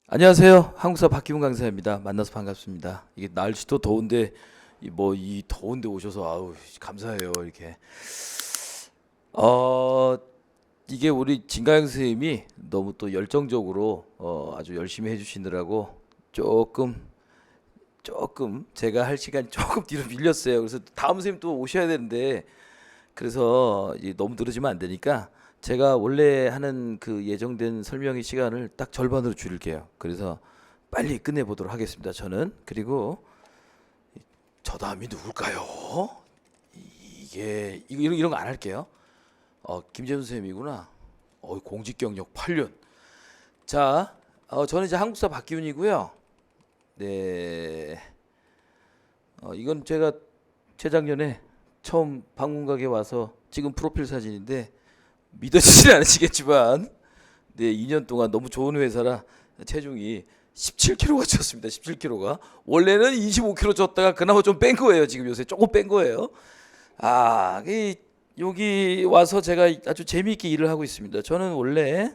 안녕하세요. 한국사 박기문 강사입니다. 만나서 반갑습니다. 이게 날씨도 더운데 이 더운데 오셔서 아우 감사해요. 이렇게 어 이게 우리 진가영 선생님이 너무 또 열정적으로 아주 열심히 해주시느라고 조금 제가 할 시간이 조금 뒤로 밀렸어요. 그래서 다음 선생님 또 오셔야 되는데 그래서 이제 너무 늘어지면 안 되니까 제가 원래 하는 그 예정된 설명의 시간을 딱 절반으로 줄일게요. 그래서 빨리 끝내보도록 하겠습니다. 저는 그리고 저 다음이 누굴까요? 이런 거 안 할게요. 김재훈 선생님이구나. 공직 경력 8년. 자, 저는 이제 한국사 박기훈이고요. 네, 이건 제가 재작년에 처음 방문각에 와서 찍은 프로필 사진인데 믿어지진 않으시겠지만 네, 2년 동안 너무 좋은 회사라 체중이 17kg가 쪘습니다. 17kg가 원래는 25kg 쪘다가 그나마 좀 뺀 거예요. 지금 요새 조금 뺀 거예요. 여기 와서 제가 아주 재미있게 일을 하고 있습니다. 저는 원래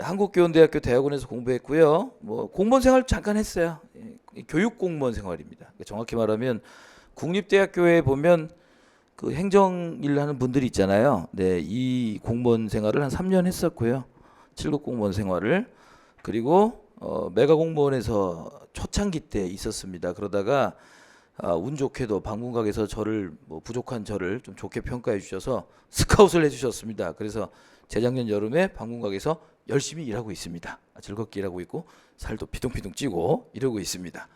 한국교원대학교 대학원에서 공부했고요. 뭐 공무원 생활 잠깐 했어요. 교육 공무원 생활입니다. 정확히 말하면 국립대학교에 보면 그 행정 일 하는 분들이 있잖아요. 네, 이 공무원 생활을 한 3년 했었고요. 7급 공무원 생활을. 그리고 메가 공무원에서 초창기 때 있었습니다. 그러다가 운 좋게도 방문각에서 저를 부족한 저를 좀 좋게 평가해 주셔서 스카웃을 해 주셨습니다. 그래서 재작년 여름에 방문각에서 열심히 일하고 있습니다. 즐겁게 일하고 있고 살도 피둥피둥 찌고 이러고 있습니다.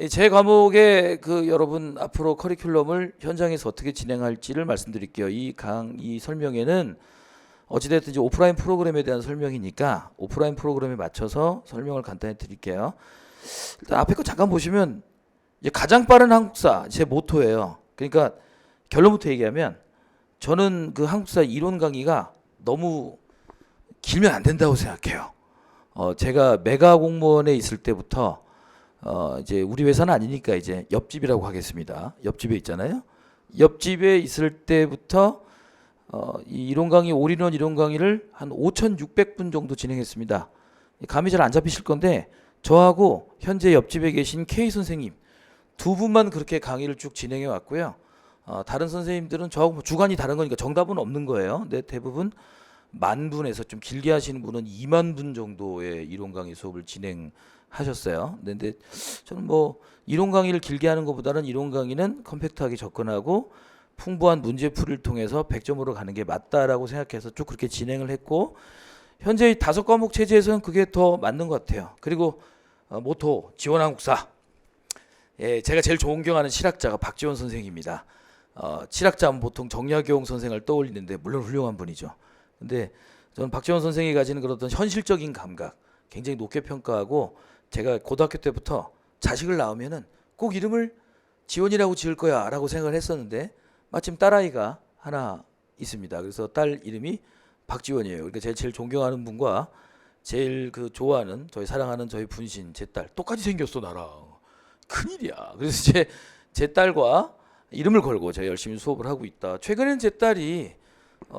제 과목에 여러분 앞으로 커리큘럼을 현장에서 어떻게 진행할지를 말씀드릴게요. 이 설명에는 어찌됐든 이제 오프라인 프로그램에 대한 설명이니까 오프라인 프로그램에 맞춰서 설명을 간단히 드릴게요. 일단 앞에 거 잠깐 보시면 이제 가장 빠른 한국사 제 모토예요. 그러니까 결론부터 얘기하면 저는 그 한국사 이론 강의가 너무 길면 안 된다고 생각해요. 제가 메가 공무원에 있을 때부터 이제 우리 회사는 아니니까 이제 옆집이라고 하겠습니다. 옆집에 있잖아요. 옆집에 있을 때부터 이 이론 강의 올인원 이론 강의를 한 5,600분 정도 진행했습니다. 감이 잘 안 잡히실 건데 저하고 현재 옆집에 계신 K 선생님 두 분만 그렇게 강의를 쭉 진행해 왔고요. 다른 선생님들은 저하고 뭐 주관이 다른 거니까 정답은 없는 거예요. 근데 대부분 10,000분에서 좀 길게 하시는 분은 20,000분 정도의 이론 강의 수업을 진행하셨어요. 근데 저는 뭐 이론 강의를 길게 하는 것보다는 이론 강의는 컴팩트하게 접근하고 풍부한 문제풀이를 통해서 100점으로 가는 게 맞다라고 생각해서 쭉 그렇게 진행을 했고 현재 5과목 체제에서는 그게 더 맞는 것 같아요. 그리고 모토 지원 한국사. 예, 제가 제일 존경하는 실학자가 박지원 선생입니다. 실학자는 보통 정약용 선생을 떠올리는데 물론 훌륭한 분이죠. 근데 저는 박지원 선생이 가지는 그런 어떤 현실적인 감각 굉장히 높게 평가하고 제가 고등학교 때부터 자식을 낳으면은 꼭 이름을 지원이라고 지을 거야 라고 생각을 했었는데 마침 딸아이가 하나 있습니다. 그래서 딸 이름이 박지원이에요. 그러니까 제가 제일 존경하는 분과 제일 좋아하는 저희 사랑하는 저희 분신 제 딸 똑같이 생겼어 나랑 큰일이야. 그래서 제 딸과 이름을 걸고 제가 열심히 수업을 하고 있다. 최근에는 제 딸이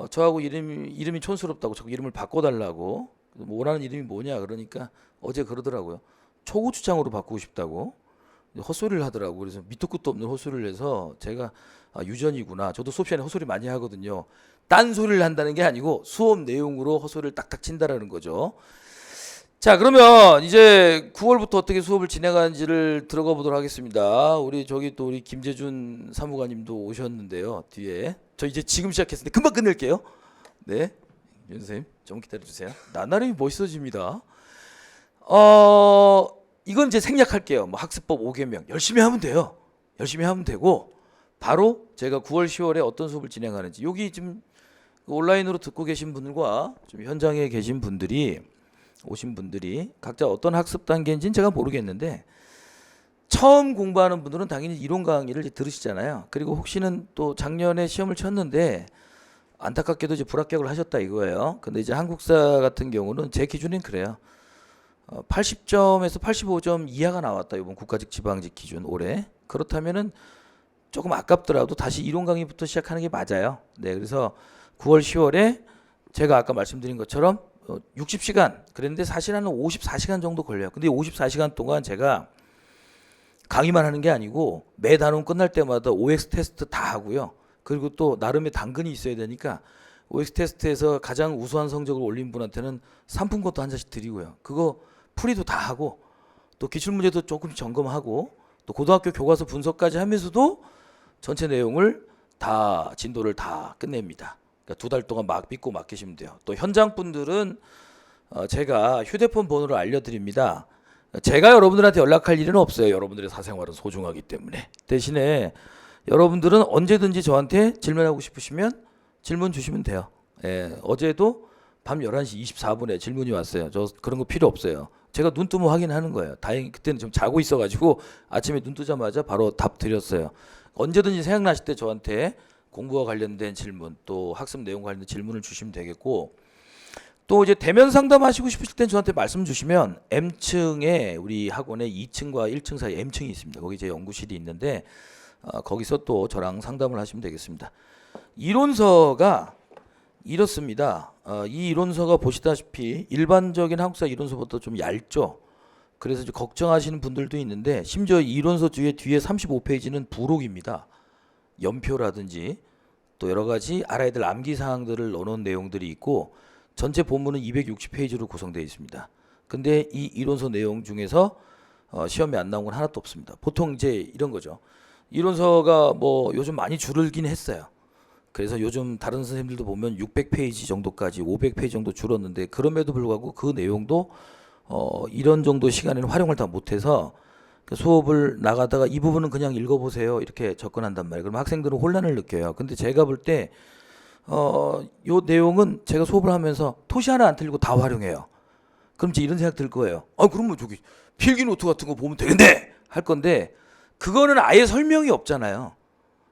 저하고 이름이 촌스럽다고 자꾸 이름을 바꿔달라고 뭐 원하는 이름이 뭐냐 그러니까 어제 그러더라고요. 초고추장으로 바꾸고 싶다고 헛소리를 하더라고. 그래서 밑도 끝도 없는 헛소리를 해서 제가 유전이구나. 저도 수업 시간에 헛소리 많이 하거든요. 딴 소리를 한다는 게 아니고 수업 내용으로 헛소리를 딱딱 친다라는 거죠. 자, 그러면 이제 9월부터 어떻게 수업을 진행하는지를 들어가 보도록 하겠습니다. 우리 김재준 사무관님도 오셨는데요. 뒤에 저 이제 지금 시작했는데 금방 끝낼게요. 네, 윤 선생님 좀 기다려 주세요. 나날이 멋있어집니다. 이건 이제 생략할게요. 뭐 학습법 5개명 열심히 하면 돼요. 열심히 하면 되고 바로 제가 9월 10월에 어떤 수업을 진행하는지 여기 지금 온라인으로 듣고 계신 분들과 좀 현장에 계신 분들이 오신 분들이 각자 어떤 학습 단계인지는 제가 모르겠는데 처음 공부하는 분들은 당연히 이론 강의를 들으시잖아요. 그리고 혹시는 또 작년에 시험을 쳤는데 안타깝게도 이제 불합격을 하셨다 이거예요. 근데 이제 한국사 같은 경우는 제 기준엔 그래요. 80점에서 85점 이하가 나왔다. 이번 국가직 지방직 기준 올해. 그렇다면은 조금 아깝더라도 다시 이론 강의부터 시작하는 게 맞아요. 네, 그래서 9월 10월에 제가 아까 말씀드린 것처럼 60시간 그랬는데 사실 한 54시간 정도 걸려요. 근데 54시간 동안 제가 강의만 하는 게 아니고 매 단원 끝날 때마다 OX 테스트 다 하고요. 그리고 또 나름의 당근이 있어야 되니까 OX 테스트에서 가장 우수한 성적을 올린 분한테는 상품권도 한 잔씩 드리고요. 그거 풀이도 다 하고 또 기출문제도 조금씩 점검하고 또 고등학교 교과서 분석까지 하면서도 전체 내용을 다 진도를 다 끝냅니다. 그러니까 2달 동안 막 믿고 맡기시면 돼요. 또 현장 분들은 제가 휴대폰 번호를 알려드립니다. 제가 여러분들한테 연락할 일은 없어요. 여러분들의 사생활은 소중하기 때문에. 대신에 여러분들은 언제든지 저한테 질문하고 싶으시면 질문 주시면 돼요. 예, 어제도 밤 11시 24분에 질문이 왔어요. 저 그런 거 필요 없어요. 제가 눈 뜨면 확인하는 거예요. 다행히 그때는 좀 자고 있어가지고 아침에 눈 뜨자마자 바로 답 드렸어요. 언제든지 생각나실 때 저한테 공부와 관련된 질문 또 학습 내용 관련된 질문을 주시면 되겠고 또 이제 대면 상담하시고 싶으실 땐 저한테 말씀 주시면 M층에 우리 학원에 2층과 1층 사이 M층이 있습니다. 거기 제 연구실이 있는데 거기서 또 저랑 상담을 하시면 되겠습니다. 이론서가 이렇습니다. 이 이론서가 보시다시피 일반적인 한국사 이론서보다 좀 얇죠. 그래서 이제 걱정하시는 분들도 있는데 심지어 이 이론서 뒤에 35페이지는 부록입니다. 연표라든지 또 여러 가지 알아야 될 암기 사항들을 넣어놓은 내용들이 있고 전체 본문은 260페이지로 구성되어 있습니다. 근데 이 이론서 내용 중에서 시험에 안 나온 건 하나도 없습니다. 보통 이제 이런 거죠. 이론서가 뭐 요즘 많이 줄긴 했어요. 그래서 요즘 다른 선생님들도 보면 600페이지 정도까지 500페이지 정도 줄었는데 그럼에도 불구하고 그 내용도 이런 정도 시간에는 활용을 다 못해서 수업을 나가다가 이 부분은 그냥 읽어보세요 이렇게 접근한단 말이에요. 그럼 학생들은 혼란을 느껴요. 근데 제가 볼 때 요 내용은 제가 수업을 하면서 토시 하나 안 틀리고 다 활용해요. 그럼 이제 이런 생각 들 거예요. 그러면 저기 필기노트 같은 거 보면 되겠네 할 건데 그거는 아예 설명이 없잖아요.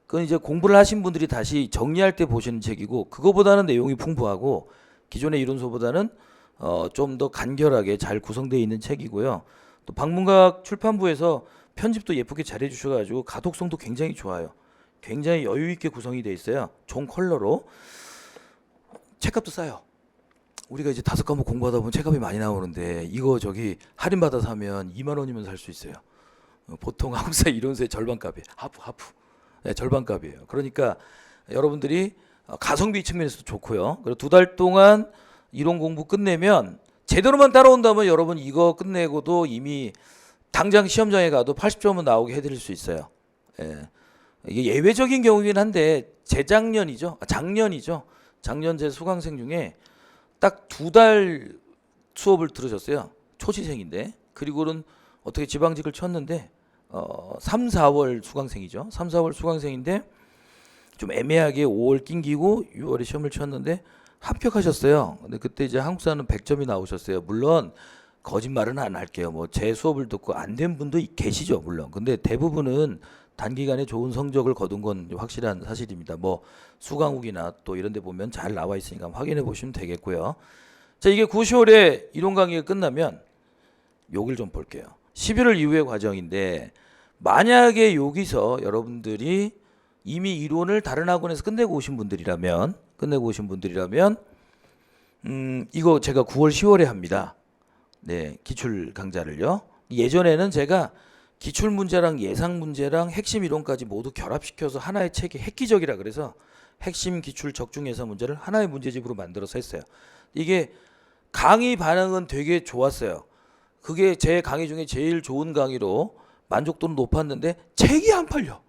그건 이제 공부를 하신 분들이 다시 정리할 때 보시는 책이고 그거보다는 내용이 풍부하고 기존의 이론서보다는 좀 더 간결하게 잘 구성되어 있는 책이고요. 또 방문각 출판부에서 편집도 예쁘게 잘 해주셔가지고 가독성도 굉장히 좋아요. 굉장히 여유 있게 구성이 되어 있어요. 종 컬러로. 책값도 싸요. 우리가 이제 5과목 공부하다 보면 책값이 많이 나오는데 이거 저기 할인받아 사면 2만 원이면 살 수 있어요. 보통 한국사 이론서의 절반값이에요. 하프. 네, 절반값이에요. 그러니까 여러분들이 가성비 측면에서도 좋고요. 그리고 2달 동안 이론 공부 끝내면 제대로만 따라온다면 여러분 이거 끝내고도 이미 당장 시험장에 가도 80점은 나오게 해드릴 수 있어요. 예. 이게 예외적인 경우긴 한데 작년이죠. 작년 제 수강생 중에 딱 2달 수업을 들으셨어요. 초시생인데 그리고는 어떻게 지방직을 쳤는데 3, 4월 수강생이죠. 3, 4월 수강생인데 좀 애매하게 5월 낑기고 6월에 시험을 쳤는데 합격하셨어요. 근데 그때 이제 한국사는 100점이 나오셨어요. 물론 거짓말은 안 할게요. 뭐 제 수업을 듣고 안 된 분도 계시죠, 물론. 근데 대부분은 단기간에 좋은 성적을 거둔 건 확실한 사실입니다. 뭐 수강욱이나 또 이런 데 보면 잘 나와 있으니까 확인해 보시면 되겠고요. 자, 이게 9, 10월에 이론 강의가 끝나면 여길 좀 볼게요. 11월 이후의 과정인데 만약에 여기서 여러분들이 이미 이론을 다른 학원에서 끝내고 오신 분들이라면 이거 제가 9월 10월에 합니다. 네, 기출 강좌를요. 예전에는 제가 기출 문제랑 예상 문제랑 핵심 이론까지 모두 결합시켜서 하나의 책이 획기적이라 그래서 핵심 기출 적중 예상 문제를 하나의 문제집으로 만들어서 했어요. 이게 강의 반응은 되게 좋았어요. 그게 제 강의 중에 제일 좋은 강의로 만족도는 높았는데 책이 안 팔려.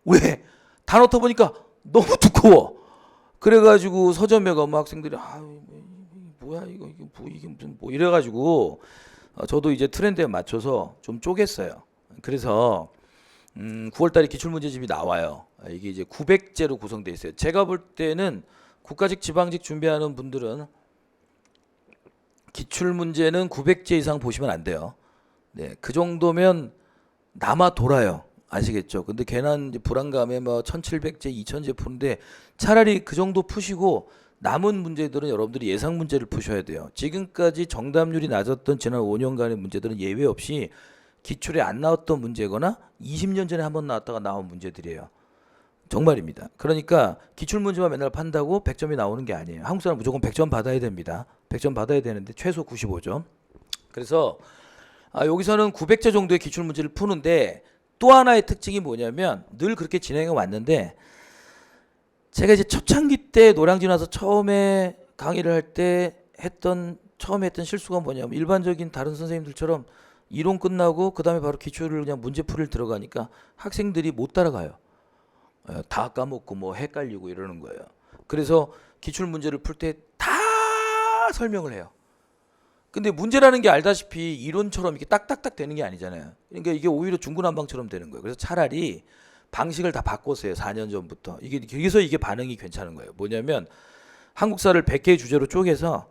왜? 단어 터보니까 너무 두꺼워. 그래가지고 서점에 가면 학생들이 뭐야 이게 무슨 뭐 이래가지고 저도 이제 트렌드에 맞춰서 좀 쪼갰어요. 그래서 9월달에 기출문제집이 나와요. 이게 이제 900제로 구성되어 있어요. 제가 볼 때는 국가직 지방직 준비하는 분들은 기출문제는 900제 이상 보시면 안 돼요. 네, 그 정도면 남아 돌아요. 아시겠죠? 근데 괜한 이제 불안감에 뭐 1700제, 2000제 푸는데 차라리 그 정도 푸시고 남은 문제들은 여러분들이 예상 문제를 푸셔야 돼요. 지금까지 정답률이 낮았던 지난 5년간의 문제들은 예외 없이 기출에 안 나왔던 문제거나 20년 전에 한번 나왔다가 나온 문제들이에요. 정말입니다. 그러니까 기출문제만 맨날 판다고 100점이 나오는 게 아니에요. 한국 사람 무조건 100점 받아야 됩니다. 100점 받아야 되는데 최소 95점. 그래서 여기서는 900제 정도의 기출문제를 푸는데 또 하나의 특징이 뭐냐면 늘 그렇게 진행해 왔는데 제가 이제 초창기 때 노량진 와서 처음에 강의를 할 때 처음에 했던 실수가 뭐냐면 일반적인 다른 선생님들처럼 이론 끝나고 그 다음에 바로 기출을 그냥 문제풀이를 들어가니까 학생들이 못 따라가요. 다 까먹고 뭐 헷갈리고 이러는 거예요. 그래서 기출 문제를 풀 때 다 설명을 해요. 근데 문제라는 게 알다시피 이론처럼 이렇게 딱딱딱 되는 게 아니잖아요. 그러니까 이게 오히려 중구난방처럼 되는 거예요. 그래서 차라리 방식을 다 바꿨어요. 4년 전부터. 그래서 이게 반응이 괜찮은 거예요. 뭐냐면 한국사를 100개의 주제로 쪼개서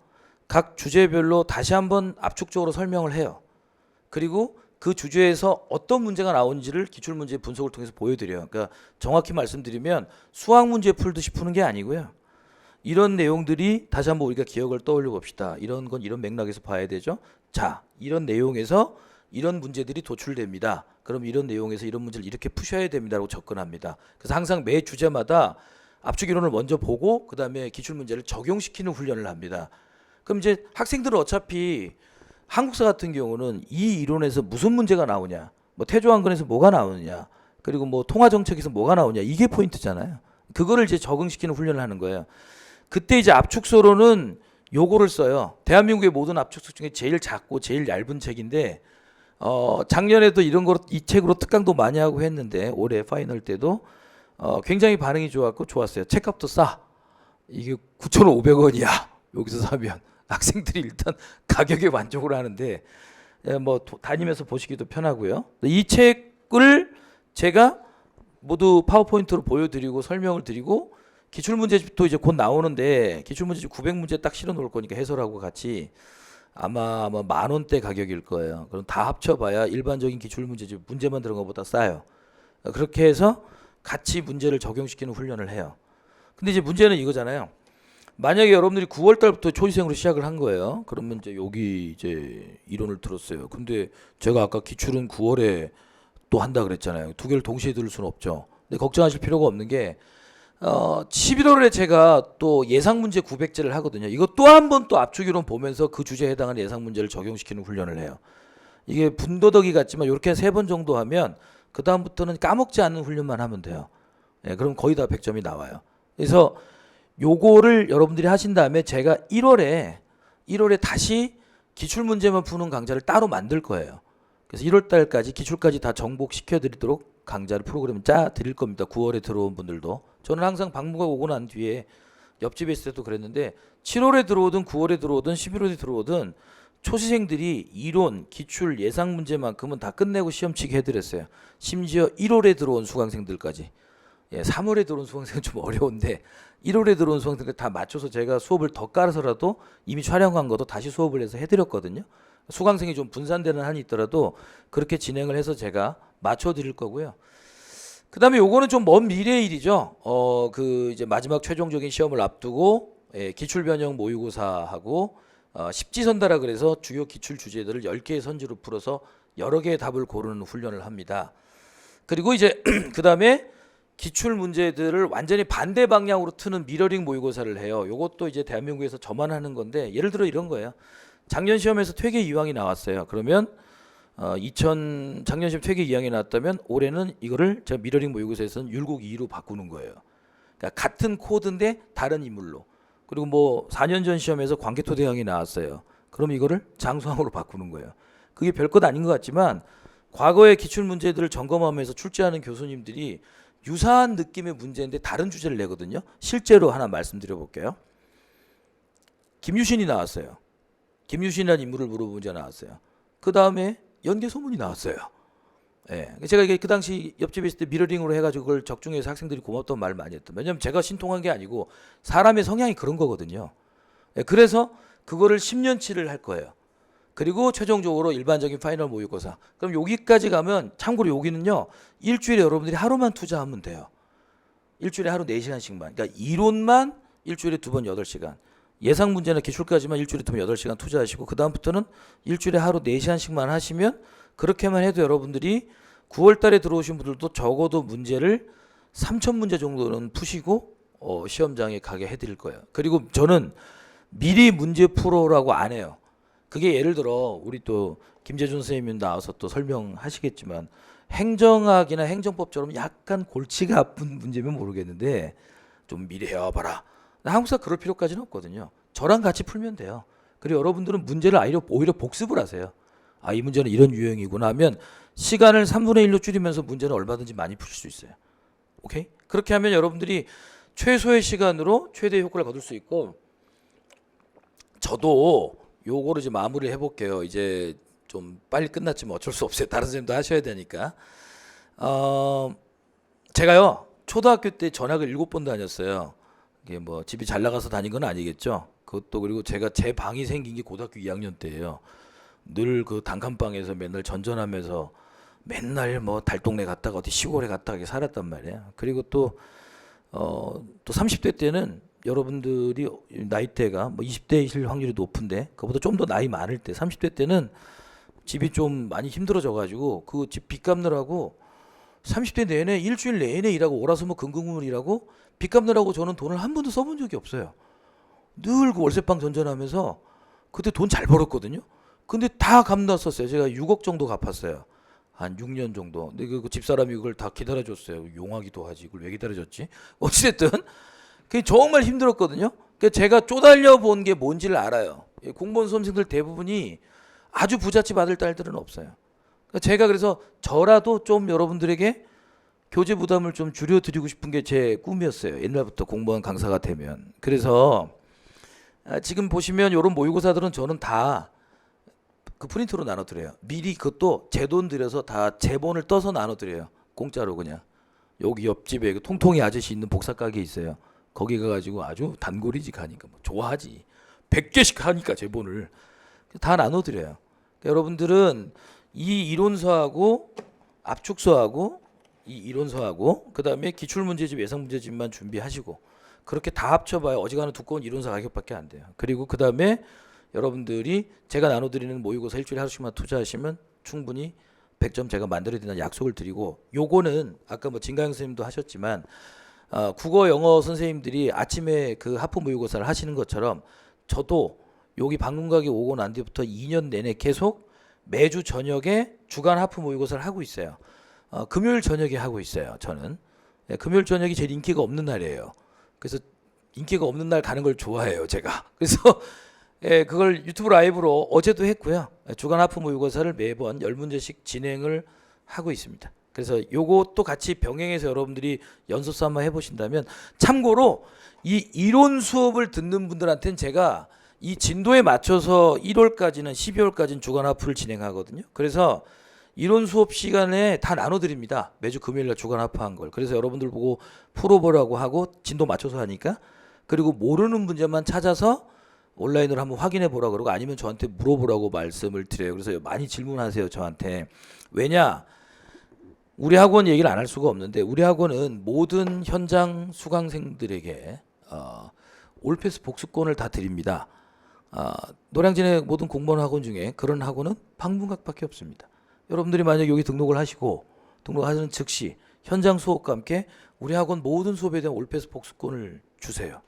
각 주제별로 다시 한번 압축적으로 설명을 해요. 그리고 그 주제에서 어떤 문제가 나오는지를 기출문제 분석을 통해서 보여드려요. 그러니까 정확히 말씀드리면 수학 문제 풀듯이 푸는 게 아니고요. 이런 내용들이 다시 한번 우리가 기억을 떠올려 봅시다. 이런 건 이런 맥락에서 봐야 되죠. 자, 이런 내용에서 이런 문제들이 도출됩니다. 그럼 이런 내용에서 이런 문제를 이렇게 푸셔야 됩니다라고 접근합니다. 그래서 항상 매 주제마다 압축 이론을 먼저 보고 그 다음에 기출 문제를 적용시키는 훈련을 합니다. 그럼 이제 학생들은 어차피 한국사 같은 경우는 이 이론에서 무슨 문제가 나오냐, 뭐 태조왕건에서 뭐가 나오느냐, 그리고 뭐 통화정책에서 뭐가 나오냐, 이게 포인트잖아요. 그거를 이제 적응시키는 훈련을 하는 거예요. 그때 이제 압축서로는 요거를 써요. 대한민국의 모든 압축서 중에 제일 작고 제일 얇은 책인데 작년에도 이런 거로 이 책으로 특강도 많이 하고 했는데 올해 파이널 때도 굉장히 반응이 좋았고 좋았어요. 책값도 싸. 이게 9,500원이야. 여기서 사면 학생들이 일단 가격에 만족을 하는데 뭐 다니면서 보시기도 편하고요. 이 책을 제가 모두 파워포인트로 보여드리고 설명을 드리고 기출문제집도 이제 곧 나오는데 기출문제집 900문제 딱 실어 놓을 거니까 해설하고 같이 아마 10,000원대 가격일 거예요. 그럼 다 합쳐봐야 일반적인 기출문제집 문제만 들어간 것보다 싸요. 그렇게 해서 같이 문제를 적용시키는 훈련을 해요. 근데 이제 문제는 이거잖아요. 만약에 여러분들이 9월 달부터 초시생으로 시작을 한 거예요. 그러면 이제 여기 이제 이론을 들었어요. 근데 제가 아까 기출은 9월에 또 한다 그랬잖아요. 두 개를 동시에 들을 수는 없죠. 근데 걱정하실 필요가 없는 게 11월에 제가 또 예상 문제 900제를 하거든요. 이거 또 한 번 또 압축 이론 보면서 그 주제에 해당하는 예상 문제를 적용시키는 훈련을 해요. 이게 분더더기 같지만 이렇게 3번 정도 하면 그 다음부터는 까먹지 않는 훈련만 하면 돼요. 예, 그럼 거의 다 100점이 나와요. 그래서 요거를 여러분들이 하신 다음에 제가 1월에 다시 기출 문제만 푸는 강좌를 따로 만들 거예요. 그래서 1월 달까지 기출까지 다 정복시켜 드리도록 강좌를 프로그램을 짜 드릴 겁니다. 9월에 들어온 분들도. 저는 항상 방문가 오고 난 뒤에 옆집에 있을 때도 그랬는데 7월에 들어오든 9월에 들어오든 11월에 들어오든 초시생들이 이론, 기출, 예상 문제만큼은 다 끝내고 시험치기 해드렸어요. 심지어 1월에 들어온 수강생들까지. 예, 3월에 들어온 수강생은 좀 어려운데 1월에 들어온 수강생들 다 맞춰서 제가 수업을 더 깔아서라도 이미 촬영한 것도 다시 수업을 해서 해드렸거든요. 수강생이 좀 분산되는 한이 있더라도 그렇게 진행을 해서 제가 맞춰드릴 거고요. 그 다음에 요거는 좀 먼 미래의 일이죠. 그 이제 마지막 최종적인 시험을 앞두고 기출 변형 모의고사하고 십지선다라 그래서 주요 기출 주제들을 10개의 선지로 풀어서 여러 개의 답을 고르는 훈련을 합니다. 그리고 이제 그 다음에 기출 문제들을 완전히 반대 방향으로 트는 미러링 모의고사를 해요. 요것도 이제 대한민국에서 저만 하는 건데 예를 들어 이런 거예요. 작년 시험에서 퇴계 이황이 나왔어요. 그러면 작년 시험 퇴계 이황이 나왔다면 올해는 이거를 제가 미러링 모의고사에서는 율곡 2로 바꾸는 거예요. 그러니까 같은 코드인데 다른 인물로. 그리고 뭐 4년 전 시험에서 광개토 대왕이 나왔어요. 그럼 이거를 장수왕으로 바꾸는 거예요. 그게 별것 아닌 것 같지만 과거의 기출 문제들을 점검하면서 출제하는 교수님들이 유사한 느낌의 문제인데 다른 주제를 내거든요. 실제로 하나 말씀드려 볼게요. 김유신이 나왔어요. 김유신이라는 인물을 물어본 문제가 나왔어요. 그 다음에 연개소문이 나왔어요. 예. 제가 이게 그 당시 옆집에 있을 때 미러링으로 해가지고 그걸 적중해서 학생들이 고맙다는 말을 많이 했던. 왜냐면 제가 신통한 게 아니고 사람의 성향이 그런 거거든요. 예. 그래서 그거를 10년치를 할 거예요. 그리고 최종적으로 일반적인 파이널 모의고사. 그럼 여기까지 가면 참고로 여기는요. 일주일에 여러분들이 하루만 투자하면 돼요. 일주일에 하루 4시간씩만. 그러니까 이론만 일주일에 2번 8시간. 예상 문제나 기출까지만 일주일에 2번 8시간 투자하시고 그 다음부터는 일주일에 하루 4시간씩만 하시면 그렇게만 해도 여러분들이 9월 달에 들어오신 분들도 적어도 문제를 3,000문제 정도는 푸시고 시험장에 가게 해드릴 거예요. 그리고 저는 미리 문제 풀어라고 안 해요. 그게 예를 들어 우리 또 김재준 선생님이 나와서 또 설명하시겠지만 행정학이나 행정법처럼 약간 골치가 아픈 문제면 모르겠는데 좀 미리 해와봐라. 한국사 그럴 필요까지는 없거든요. 저랑 같이 풀면 돼요. 그리고 여러분들은 문제를 오히려 복습을 하세요. 아, 이 문제는 이런 유형이구나 하면 시간을 3분의 1로 줄이면서 문제는 얼마든지 많이 풀 수 있어요. 오케이? 그렇게 하면 여러분들이 최소의 시간으로 최대의 효과를 거둘 수 있고, 저도 요거를 이제 마무리를 해볼게요. 이제 좀 빨리 끝났지만 어쩔 수 없어요. 다른 선생님도 하셔야 되니까. 제가요 초등학교 때 전학을 7번 다녔어요. 이게 뭐 집이 잘 나가서 다닌 건 아니겠죠. 그것도 그리고 제가 제 방이 생긴 게 고등학교 2학년 때예요. 늘 그 단칸방에서 맨날 전전하면서 맨날 뭐 달동네 갔다가 어디 시골에 갔다가 이렇게 살았단 말이에요. 그리고 또 30대 때는 여러분들이 나이대가 뭐 20대이실 확률이 높은데 그보다 좀 더 나이 많을 때 30대 때는 집이 좀 많이 힘들어져 가지고 그 집 빚 갚느라고 30대 내내 일주일 내내 일하고 월화수목 금금을 일하고 빚 갚느라고 저는 돈을 한 번도 써본 적이 없어요. 늘 그 월세방 전전하면서 그때 돈 잘 벌었거든요. 근데 다 갚았었어요. 제가 6억 정도 갚았어요. 한 6년 정도. 근데 그 집사람이 그걸 다 기다려줬어요. 용하기도 하지. 이걸 왜 기다려줬지? 어찌됐든 그게 정말 힘들었거든요. 그러니까 제가 쪼달려 본 게 뭔지를 알아요. 공무원 수험생들 대부분이 아주 부잣집 아들 딸들은 없어요. 그러니까 제가 그래서 저라도 좀 여러분들에게 교재 부담을 좀 줄여드리고 싶은 게 제 꿈이었어요. 옛날부터 공무원 강사가 되면. 그래서 지금 보시면 이런 모의고사들은 저는 다 그 프린트로 나눠드려요. 미리 그것도 제 돈 들여서 다 제본을 떠서 나눠드려요. 공짜로 그냥. 여기 옆집에 그 통통이 아저씨 있는 복사 가게 있어요. 거기 가가지고 아주 단골이지 가니까 뭐 좋아하지. 100개씩 하니까 제본을 다 나눠드려요. 그러니까 여러분들은 이 이론서하고 압축서하고 이 이론서하고 그 다음에 기출문제집 예상문제집만 준비하시고 그렇게 다 합쳐봐야 어지간한 두꺼운 이론서 가격밖에 안 돼요. 그리고 그 다음에 여러분들이 제가 나눠드리는 모의고사 일주일에 하루씩만 투자하시면 충분히 100점 제가 만들어드린다는 약속을 드리고, 요거는 아까 뭐 진가영 선생님도 하셨지만 국어 영어 선생님들이 아침에 그 하프 모의고사를 하시는 것처럼 저도 여기 방문각에 오고 난 뒤부터 2년 내내 계속 매주 저녁에 주간 하프 모의고사를 하고 있어요. 금요일 저녁에 하고 있어요. 저는 금요일 저녁이 제일 인기가 없는 날이에요. 그래서 인기가 없는 날 가는 걸 좋아해요, 제가. 그래서 그걸 유튜브 라이브로 어제도 했고요. 주간 하프 모의고사를 매번 10문제씩 진행을 하고 있습니다. 그래서 요것도 같이 병행해서 여러분들이 연습서 한번 해보신다면, 참고로 이 이론 수업을 듣는 분들한테는 제가 이 진도에 맞춰서 1월까지는 12월까지는 주간 하프를 진행하거든요. 그래서 이론 수업 시간에 다 나눠드립니다. 매주 금요일날 주간 하프 한 걸. 그래서 여러분들 보고 풀어보라고 하고 진도 맞춰서 하니까, 그리고 모르는 문제만 찾아서 온라인으로 한번 확인해 보라고 그러고 아니면 저한테 물어보라고 말씀을 드려요. 그래서 많이 질문하세요, 저한테. 왜냐? 우리 학원 얘기를 안 할 수가 없는데 우리 학원은 모든 현장 수강생들에게 올패스 복수권을 다 드립니다. 노량진의 모든 공무원 학원 중에 그런 학원은 방문각밖에 없습니다. 여러분들이 만약 여기 등록을 하시고 등록하시는 즉시 현장 수업과 함께 우리 학원 모든 수업에 대한 올패스 복수권을 주세요.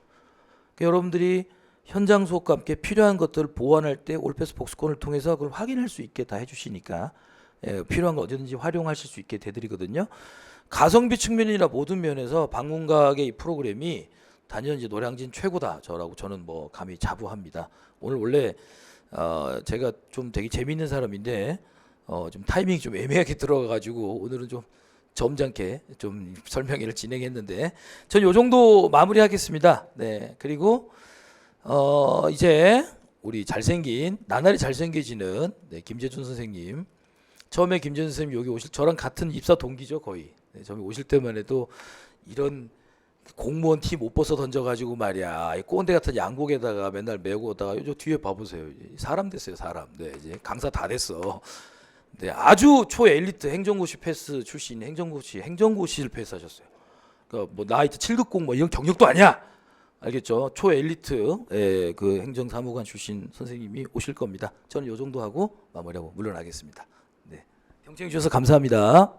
그러니까 여러분들이 현장 수업과 함께 필요한 것들을 보완할 때 올패스 복수권을 통해서 그걸 확인할 수 있게 다 해주시니까 필요한 거 언제든지 활용하실 수 있게 되드리거든요. 가성비 측면이나 모든 면에서 방문각의 이 프로그램이 단연 이제 노량진 최고다. 저는 뭐 감히 자부합니다. 오늘 원래 제가 좀 되게 재미있는 사람인데 좀 타이밍이 좀 애매하게 들어가가지고 오늘은 좀 점잖게 좀 설명회를 진행했는데 전 요 정도 마무리하겠습니다. 네, 그리고 이제 우리 잘생긴 나날이 잘생겨지는 김재준 선생님. 처음에 김재준 선생님 여기 오실 저랑 같은 입사 동기죠 거의. 네, 처음에 오실 때만 해도 이런 공무원 티 못 벗어 던져가지고 말이야 이 꼰대 같은 양복에다가 맨날 메고 오다가 요 뒤에 봐보세요. 사람 됐어요 사람. 네, 이제 강사 다 됐어. 네, 아주 초엘리트 행정고시 패스 출신 행정고시를 패스하셨어요. 그러니까 뭐 나이트 7급공 뭐 이런 경력도 아니야. 알겠죠? 초엘리트 그 행정사무관 출신 선생님이 오실 겁니다. 저는 요 정도 하고 마무리하고 물러나겠습니다. 네, 경청해 주셔서 감사합니다.